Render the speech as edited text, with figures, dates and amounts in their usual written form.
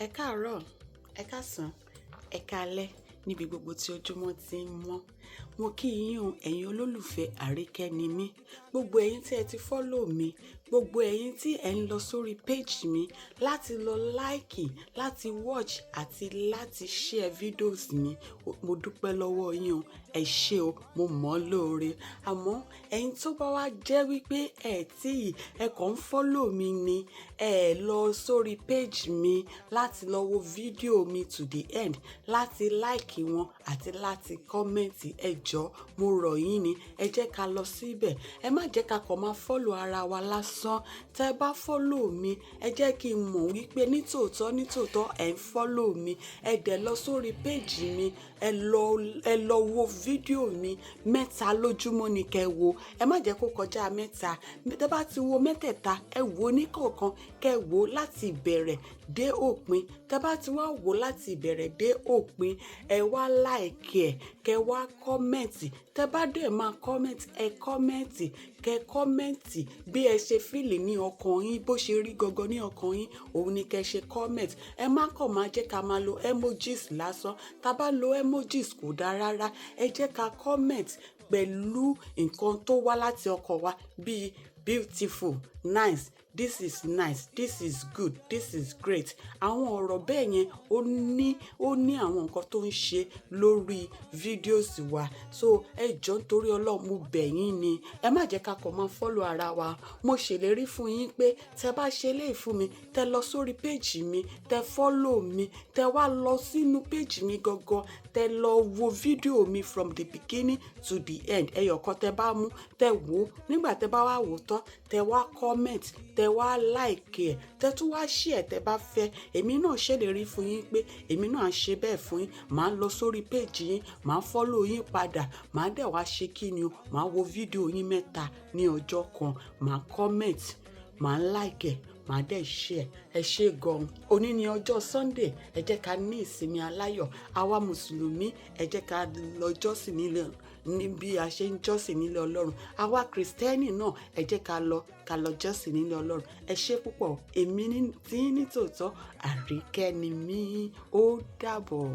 Ẹ káàárọ̀, ẹ káàsán, ẹ káalẹ́ níbi gbogbo tí ojúmọ́ ti ń mọ́. Mo kí yín o, ẹ̀yin olólùfẹ́ Àríkẹ́nimí. Gbogbo ẹ̀yin tí ẹ ti follow mi, gbogbo ẹ̀yin tí ẹ ń lọ sórí page mi láti lọ like, láti watch àti láti share videos mi. Mo dúpẹ́ lọ́wọ́ yín o, ẹ ṣé o, mo mọ̀ ọ́ lóore. Àmọ́ ẹ̀yin tó bá wá jẹ́ wípé ẹ kàn ń follow mi ni, ẹ lọ sórí page mi láti lọ wo fídíò mi to the end, láti like wọn àti láti comment. Ẹ jọ̀ọ́ mo rọ̀ yín ni, ẹ jẹ́ ká lọ síbẹ̀. Ẹ má jẹ́ ká kàn máa follow ara wa lásán. Tẹ́ bá follow mi, ẹ jẹ́ kí n mọ̀ wípé nítòótọ́ ẹ ń follow mi. Ẹ dẹ̀ lọ sórí page mi, ẹ lọ wo fídíò mi 3 lójúmọ́ ni kẹ́ wo. Ẹ má jẹ́ kó kọjá 3. Tẹ́ bá ti wo mẹ́tẹ̀ẹ̀ta, ẹ wo ní kọ̀ọ̀kan, kẹ́ wo láti ìbẹ̀rẹ̀ dé òpin. Tẹ́ bá ti wá wò láti ìbẹ̀rẹ̀ dé òpin, ẹ wá like ẹ̀, kẹ́ wá comment. Tẹ́ bá dẹ̀ máa comment, ẹ comment, kẹ́ comment bí ẹ ṣe feel ní ọkàn yín, bó ṣe rí gangan ní ọkàn yín, òun ni kẹ́ ṣe comment. Ẹ má kàn máa jẹ́ ká máa lo emojis lásán. Tá bá lo emojis kò dáa rárá. Ẹ jẹ́ ká comment pẹ̀lú nǹkan tó wá láti ọkàn wa bíi beautiful, nice, this is nice, this is good, this is great. Àwọn ọ̀rọ̀ bẹ́ẹ̀ yẹn ó ní àwọn nǹkan tó ń ṣe lórí videos wa. So ẹ jọ̀ọ́ nítorí Ọlọ́run mo bẹ̀ yín ni, ẹ má jẹ́ ká kàn máa follow ara wa. Mo ṣèlérí fún yín pé tẹ́ bá ṣe léyìí fún mi, tẹ́ lọ sórí page mi, tẹ́ follow mi, tẹ́ wá lọ sínú page mi gangan, tẹ́ lọ wo fídíò mi from the beginning to the end. Ẹyọ̀kan tẹ́ bá mú, tẹ́ wò. Nígbà tẹ́ bá wá wò tán, tẹ́ wá comment, tẹ́ wá like ẹ̀, tẹ́ tún wá share tẹ́ bá fẹ́. Èmi náà ṣèlérí fún yín pé èmi náà á ṣe bẹ́ẹ̀ fún yín. Màá lọ sórí page yín, màá follow yín padà, màá dẹ̀ wá ṣe kíni o, màá wo fídíò yín 3 ní ọjọ́ kan, màá comment, màá like ẹ̀, màá dẹ̀ share. Ẹ ṣé gan. Òní ni ọjọ́ Sunday, ẹ jẹ́ ká ní ìsinmi aláyọ̀. Àwa Mùsùlùmí, ẹ jẹ́ ká lọ jọ́sìn ní bí a ṣe ń jọ́sìn nílé Ọlọ́run. Àwa Kristẹni náà, ẹ jẹ́ ká lọ jọ́sìn nílé Ọlọ́run. Ẹ ṣé púpọ̀. Èmi tí ní tòótọ́ Àríkẹ́nimí. Ó dàbọ̀.